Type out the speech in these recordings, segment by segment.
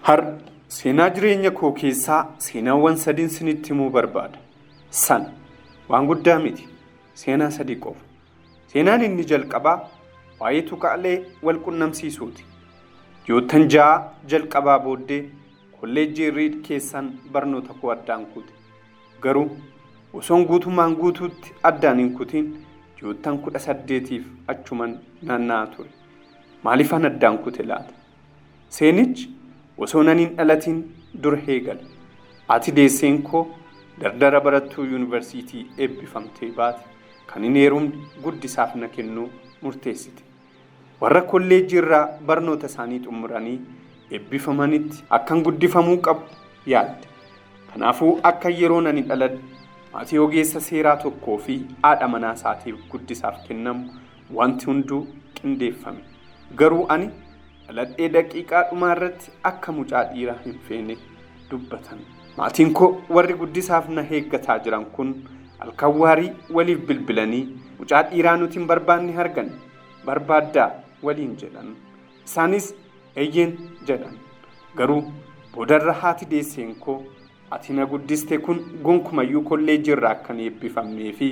Har seenaa jireenya koo keessaa seenaawwan sadiin sinitti himuu barbaada. San waan guddaa miti. Seenaa sadii qofa. Seenaan inni jalqabaa waa'ee tuqaalee wal qunnamsiisuuti. Yoottan ja'a jalqabaa booddee kolleejjii Riid keessan barnoota koo addaan kute. Garuu osoon guutummaan guutuutti addaan hin kutiin yoottan 18 achuman naanna'aa ture. Maaliifan addaan kute laata? Seenichi osoo naniin dhalatiin dur heegale. Ati deesseen koo dardara barattuu yuunivarsiitii eebbifamtee baate kan inni heerumni guddisaaf na kennuu murteessite. Warra kolleejjii irraa barnoota isaanii xumuranii eebbifamanitti akkan guddifamuu qabu yaadde. Kanaafuu akka yeroo nani dhaladhe maatii ogeessa seeraa tokkoo fi haadha manaa isaatiif guddisaaf kennamu wanti hunduu qindeeffame. Garuu ani dhaladhee daqiiqaa dhumaarratti akka mucaa dhiiraa hin feene dubbatan. Maatiin koo warri guddisaaf na eeggataa jiran kun halkan waarii waliif bilbilanii mucaa dhiiraa nuti hin barbaanne argan barbaaddaa waliin jedhan. Isaanis eeyyeen jedhan. Garuu boodarra haati deesseen koo ati na guddiste kun gonkumayyuu kolleejjii irraa akkan eebbifamnee fi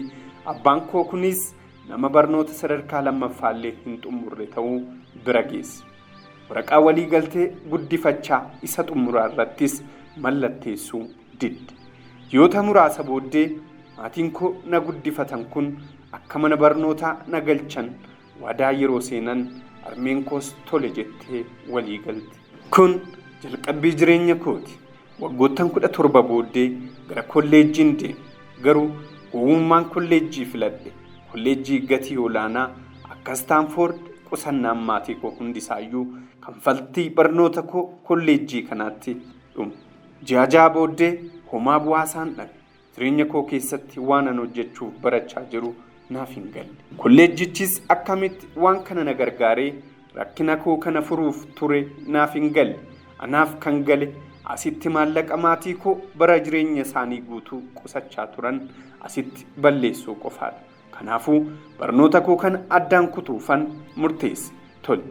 abbaan koo kunis nama barnoota sadarkaa lammaffaallee hin xumurre ta'uu bira geesse. Waraqaa walii galtee guddifachaa isa xumuraa irrattis mallatteessuu didde. Yoota muraasa booddee maatiin koo na guddifatan kun akka mana barnootaa na galchan waadaa yeroo seenan harmeen koos tole jettee walii galte. Kun jalqabbii jireenya kooti. Waggoottan 17 booddee gara kolleejjiin deeme. Garuu gowwummaan kolleejjii filadhe. Kolleejjii gatii olaanaa akka Staanford qusannaan maatii koo hundisaayyuu kanfaltii barnoota koo kolleejjii kanaatti dhume. Ji'a ja'a booddee homaa bu'aasaan dhabe. Jireenya koo keessatti waan an hojjechuuf barachaa jiru naaf hin galle. Kolleejjichis akkamitti waan kana na gargaaree rakkina koo kana furuuf ture naaf hin galle. Anaaf kan gale asitti maallaqa maatii koo bara jireenya isaanii guutuu qusachaa turan asitti balleessuu qofaadha. Kanaafuu barnoota koo kana addaan kutuufan murteesse. Tole,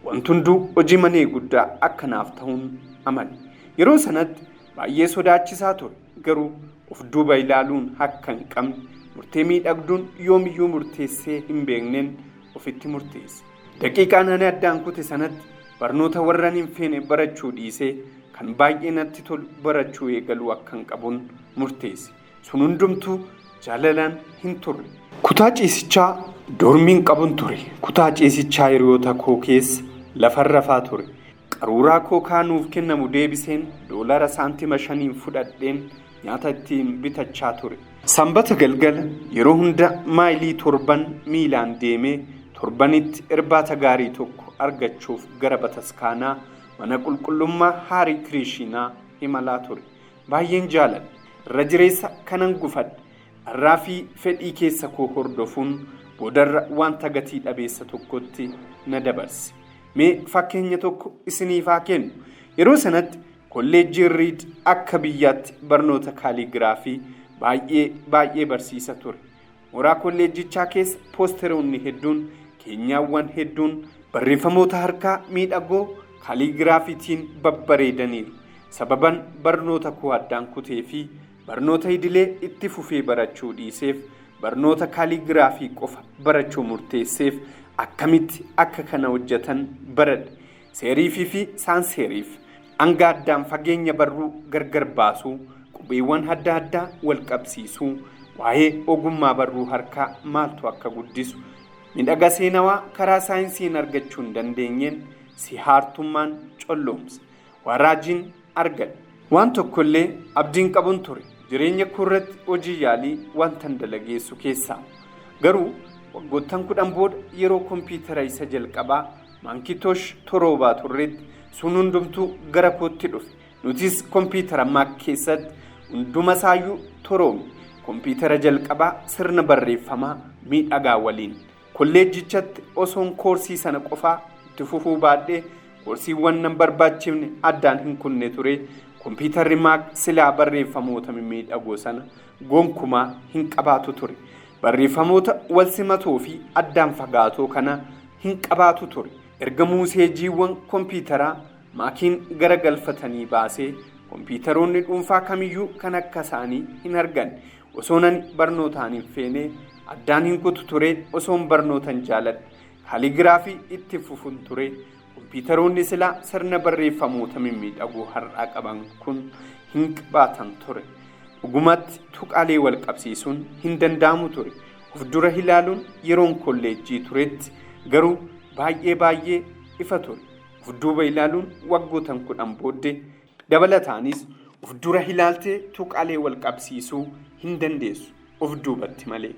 wanti hunduu hojii manee guddaa akka naaf ta'uun amale. Yeroo sanatti baay'ee sodaachisaa ture. Garuu of duuba ilaaluun akka hin qabne murtee miidhagduun yoomiyyuu murteessee hin beekneen ofitti murteesse. Daqiiqaan ani addaan kute sanatti barnoota warran hin feene barachuu dhiisee kan baay'ee natti tolu barachuu eegaluu akkan qabuun murteesse. Sun hundumtuu jaalalaan hin turre. Kutaa ciisichaa dormiin qabun ture. Kutaa ciisichaa hiriyoota koo keessa lafarra rafaa ture. Qaruuraa koo kaanuuf kennamu deebiseen $5 5 fudhadheen nyaata ittiin bitachaa ture. Sanbata galgala yeroo hunda maayilii 7 miilaan deemee torbanitti irbaata gaarii tokko argachuuf gara bataskaanaa mana qulqullummaa Haarii Kirishinaa imalaa ture. Baay'een jaaladha. Irra jireessa kanan gufadhe. Irraa fi fedhii keessa koo hordofuun boodarra wanta gatii dhabeessa tokkotti na dabarse. Mee fakkeenya tokko isiniif haa kennu. Yeroo sanatti kolleejjiin Riid akka biyyaatti barnoota kaaliigiraafii baay'ee barsiisa ture. Mooraa kolleejjichaa keessa poosteroonni hedduun, keenyaawwan hedduun, barreeffamoota harkaa miidhagoo kaaliigiraafiitiin babbareedaniiru. Sababan barnoota koo addaan kutee fi barnoota idilee itti fufee barachuu dhiiseef barnoota kaaliigiraafii qofa barachuu murteesseef akkamitti akka kana hojjetan baradhe. Seeriifii fi saanseeriif hanga addaan fageenya barruu gargar baasuu, qubeewwan adda addaa wal qabsiisuu, waa'ee ogummaa barruu harkaa maaltu akka guddisu, midhaga seenawaa karaa saayinsiin argachuu hin dandeenyeen si haartummaan colloomsa. Waraajiin argadhe. Waan tokkollee abdiin qabuun ture. Jireenya koo irratti hojii yaalii wantan dalageessu keessaa. Garuu waggoottan 10 booda yeroo kompiitara isa jalqabaa Mankitoosh Toroobaa turreetti sun hundumtuu gara kootti dhufe. Nutis kompiitara Maak keessatti hunduma isaayyuu toroomi. Kompiitara jalqabaa sirna barreeffamaa miidhagaa waliin. Kolleejjichatti osoon koorsii sana qofaa itti fufuu baadhee koorsiiwwan nan barbaachifne addaan hin kunne ture. Kompiitarri Maak silaa barreeffamoota miidhagoo sana gonkumaa hin qabaatu ture. Barreeffamoota wal simatoo fi addaan fagaatoo kana hin qabaatu ture. Erga muuseejiiwwan kompiitaraa maakiin garagalfatanii baasee kompiitaroonni dhuunfaa kamiyyuu kan akka isaanii hin arganne osoonan barnootaan hin feene addaan hin kutu ture osoon barnootan jaaladhe kaaligiraafii itti fufuun ture kompiitaroonni silaa sirna barreeffamoota mimmiidhagoo har'aa qaban kun hin qabaatan ture dhugumatti tuqaalee wal qabsiisuun hin danda'amu ture of dura ilaaluun yeroon kolleejjii turetti garuu baay'ee ifa ture of duuba ilaaluun waggootan 10 booddee dabalataanis of dura ilaaltee tuqaalee wal qabsiisuu hin dandeessu of duubatti malee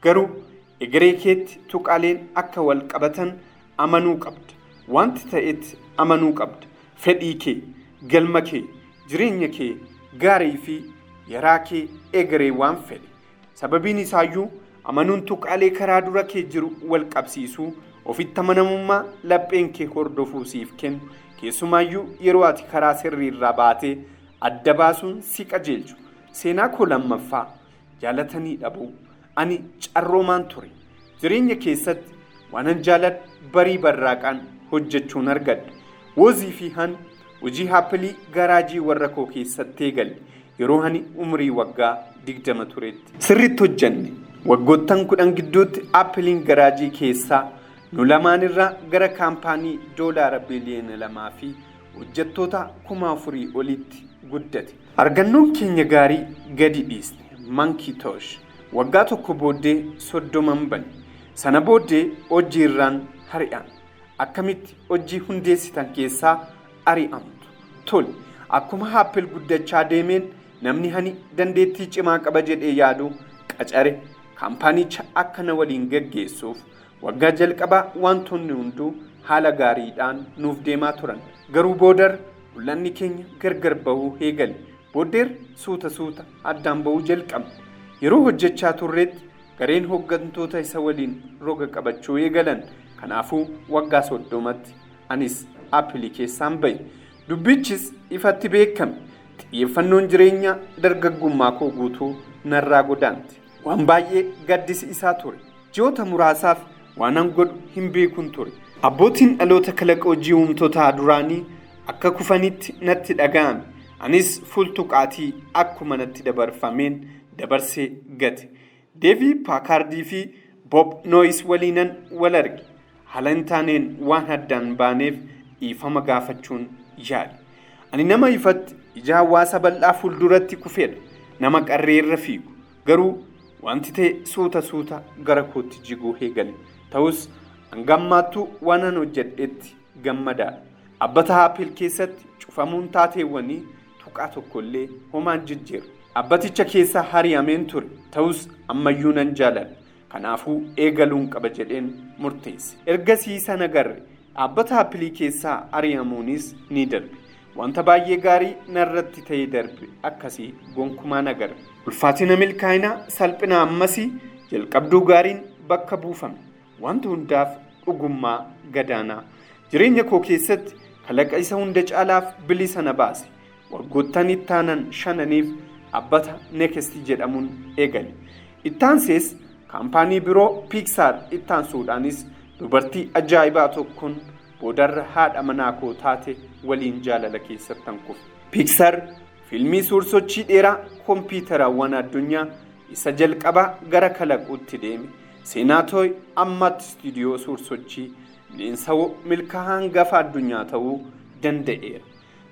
garuu egeree keetti tuqaaleen akka wal qabatan amanuu qabda wanti ta'etti amanuu qabda fedhii kee galma kee jireenya kee gaarii fi yaraa kee egeree waan fedhe sababiin isaayyuu amanuun tuqaalee karaa dura kee jiru wal qabsiisuu ofitti amanamummaa lapheen kee hordofuu siif kennu keessumaayyuu yeroo ati karaa sirrii irraa baatee adda baasuun si qajeelchu seenaa koo lammaffaa jaalatanii dhabuu ani carroomaan ture jireenya keessatti waanan jaaladhu barii barraaqaan hojjechuun argadhe wozii fi han hojii haappilii garaajii warra koo keessatti eegalle yeroo hani umrii waggaa 20 turetti sirriitti hojjanne waggoottan 10 gidduutti aappiliin garaajii keessaa nu lamaan irraa gara kaampaanii doolaara biliyoona 2 fi hojjettoota 4,000 olitti guddate argannoon keenya gaarii gadi dhiisne mankitoosh waggaa tokko booddee 30 bane sana booddee hojii irraan hari'an akkamitti hojii hundeessitan keessaa ari'amtu tole akkuma haappil guddachaa deemeen namni hani dandeettii cimaa qaba jedhee yaadu qacare kaampaanicha akka na waliin gaggeessuuf waggaa jalqabaa wantoonni hunduu haala gaariidhaan nuuf deemaa turan garuu boodar mul'anni keenya gargar bahuu eegale booddeer suuta addaan bahuu jalqabne yeroo hojjechaa turreetti gareen hooggantoota isa waliin roga qabachuu eegalan kanaafuu waggaa 30tti anis aappilii keessaan bahe dubbichis ifatti beekame xiyyeeffannoon jireenya dargaggummaa koo guutuu narraa godaante waan baay'ee gaddisi isaa ture ji'oota muraasaaf waanan godhu hin beekun ture abbootiin dhaloota kalaqa hojii uumtotaa duraanii akka kufanitti natti dhaga'ame anis fultuqaatii akkuma natti dabarfameen dabarsee gate deevii paakaardii fi bob nooyis waliinan wal arge haala hin taaneen waan addaan baaneef dhiifama gaafachuun yaale ani nama ifatti ija hawaasa bal'aa fuulduratti kufedha nama qarreerra fiigu garuu wanti ta'e suuta gara kootti jiguu eegale ta'us hangammaattuu waanan hojjedhetti gammadaadha abbata haappil keessatti cufamuun taateewwanii tuqaa tokkollee homaan jijjiiru abbaticha keessaa hari'ameen ture ta'us ammayyuu nan jaaladha kanaafuu eegaluun qaba jedheen murteesse ergasii sana garre abbata haappilii keessaa hari'amuunis ni darbe wanta baay'ee gaarii narratti ta'ee darbe akkasii gonkumaa nagarre ulfaatina milkaa'inaa salphina ammasii jalqabduu gaariin bakka buufame wanta hundaaf dhugummaa gadaanaa jireenya koo keessatti kalaqa isa hunda caalaaf bilisa na baase waggoottan ittaanan 5 abbata nekesti jedhamuun eegale ittaansees kaampaanii biroo piiksaar ittaansuudhaanis dubartii ajaa'ibaa tokkoon boodarra haadha manaa koo taate waliin jaalala keessattan kufe piiksaar fiilmii suursochii dheeraa kompiitaraawwan addunyaa isa jalqabaa gara kalaquutti deeme seenaatooy ammatti istiidiyoo suursochii bineensawoo milkaa'aa hangafa addunyaa ta'uu danda'eera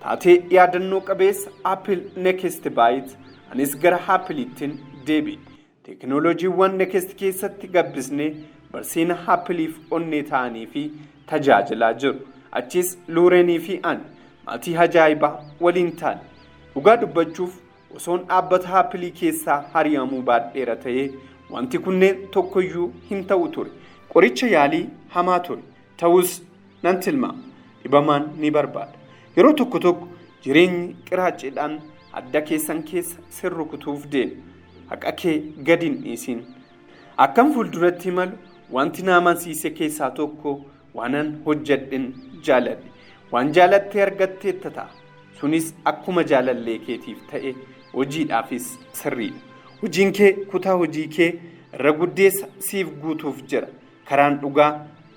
taatee yaadannoo qabeessa aappil nekest baayit anis gara haappiliittiin deebi'e teekinooloojiiwwan nekest keessatti gabbisnee barsiina haappiliif onnee ta'anii fi tajaajilaa jiru achis luureenii fi an maatii ajaa'ibaa waliin taane dhugaa dubbachuuf osoon dhaabbata haappilii keessaa hari'amuu baadheera ta'ee wanti kunneen tokkoyyuu hin ta'u ture qoricha yaalii hamaa ture ta'us nan tilmaama dhibamaan ni barbaada yeroo tokko jireenyi qiraacidhaan adda keessan keessa sirru kutuuf deema haqa kee gadin dhiisin akkam fuulduratti malu wanti na amansiise keessaa tokko waanan hojjedhin jaaladhe waan jaalattee argattee ta'a sunis akkuma jaalallee keetiif ta'e hojiidhaafis sirriidha hojiin kee kutaa hojii kee irra guddeessa siif guutuuf jira karaan dhugaa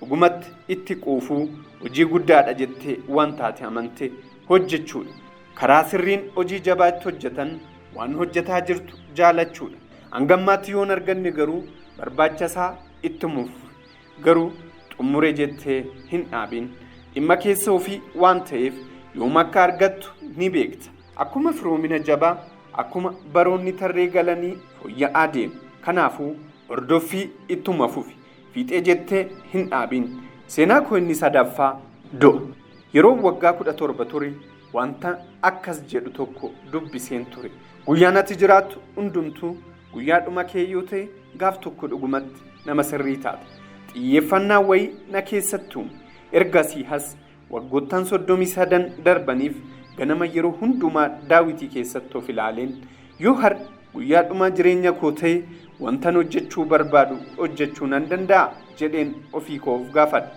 dhugumatti itti quufuu hojii guddaadha jettee waan taate amante hojjechuudha. Karaa sirriin hojii jabaatti hojjetan waan hojjetaa jirtu jaalachuudha. Hangammaatti yoon arganne garuu barbaacha isaa ittumuuf garuu xumure jettee hin dhaabin. Dhimma keessa ofii waan ta'eef yoom akka argattu ni beekta. Akkuma firoomina jabaa akkuma baroonni tarree galanii fooyya'aa deemu. Kanaafuu hordoffii ittuma fufi. Fiixee jettee hin dhaabin. Seenaa koo inni sadaffaa du'a. Yeroo waggaa 17 ture wanta akkas jedhu tokko dubbiseen ture. Guyyaan ati jiraattu hundumtuu guyyaa dhuma kee yoo ta'e gaaf tokko dhugumatti nama sirrii taata. Xiyyeeffannaa wayii na keessattuu ergasii has waggoottan 33 darbaniif ganama yeroo hundumaa Daawitii keessatti of ilaaleen yoo har guyyaa dhuma jireenya koo ta'e wantan hojjechuu barbaadu hojjechuu nan danda'a jedheen ofii koof gaafadha.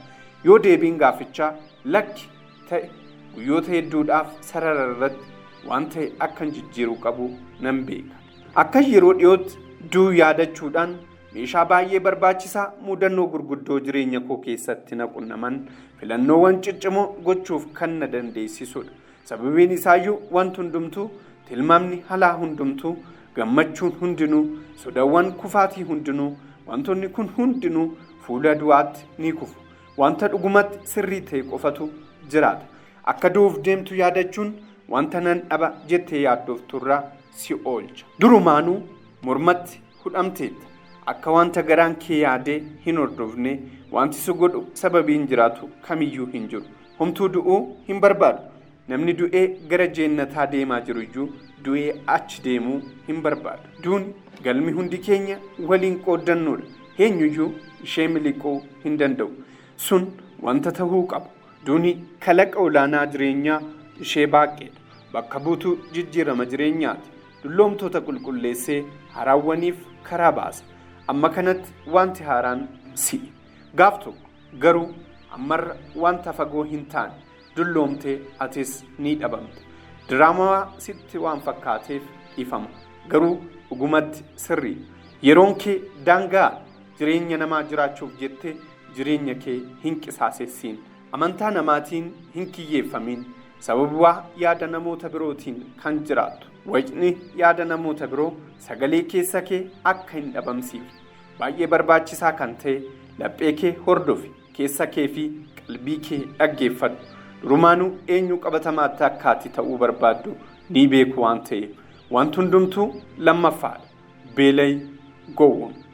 Yoo deebiin gaafichaa lakki ta'e guyyoota hedduudhaaf sarara irratti waan ta'e akkan jijjiiruu qabu nan beeka. Akka yeroo dhiyootti du'u yaadachuudhaan meeshaa baay'ee barbaachisaa mudannoo gurguddoo jireenya koo keessatti na qunnaman filannoowwan ciccimoo gochuuf kan na dandeessisudha. Sababiin isaayyuu wanti hundumtuu tilmaamni halaa hundumtuu gammachuun hundinuu sodaawwan kufaatii hundinuu wantoonni kun hundinuu fuula du'aatti ni kufu. Wanta dhugumatti sirrii ta'e qofatu jiraata. Akka du'uuf deemtu yaadachuun wanta nan dhaba jettee yaaddoofturraa si oolcha. Durumaanuu mormatti hudhamteetta. Akka wanta garaan kee yaadee hin hordofne wanti si godhu sababiin jiraatu kamiyyuu hin jiru. Homtuu du'uu hin barbaadu. Namni du'ee gara jeennataa deemaa jiru iyyuu du'ee achi deemuu hin barbaadu. Duuni galmi hundi keenya waliin qooddannoodha. Eenyuyyuu ishee miliquu hin danda'u. Sun wanta ta'uu qabu. Duuni kalaqa olaanaa jireenyaa ishee baaqeedha. Bakka buutuu jijjiirama jireenyaati. Dulloomtoota qulqulleessee haraawwaniif karaa baasa. Amma kanatti wanti haaraan si'i. Gaaf tokko garuu ammarra wanta fagoo hin taane dulloomtee atis ni dhabamte. Diraamaa sitti waan fakkaateef ifama. Garuu dhugumatti sirrii. Yeroon kee daangaa jireenya namaa jiraachuuf jettee jireenya kee hin qisaasessiin. Amantaa namaatiin hin kiyyeeffamiin. Sababaa yaada namoota birootiin kan jiraattu. Wayitni yaada namoota biroo sagalee keessa kee akka hin dhabamsiifne. Baay'ee barbaachisaa kan ta'e laphee kee hordofi. Keessa kee fi qalbii kee dhaggeeffadhu. Durumaanuu eenyu qabatamaatti akka ati ta'uu barbaaddu ni beeku waan ta'eef. Wanti hundumtuu lammaffaadha. Beelay gowwoomsa.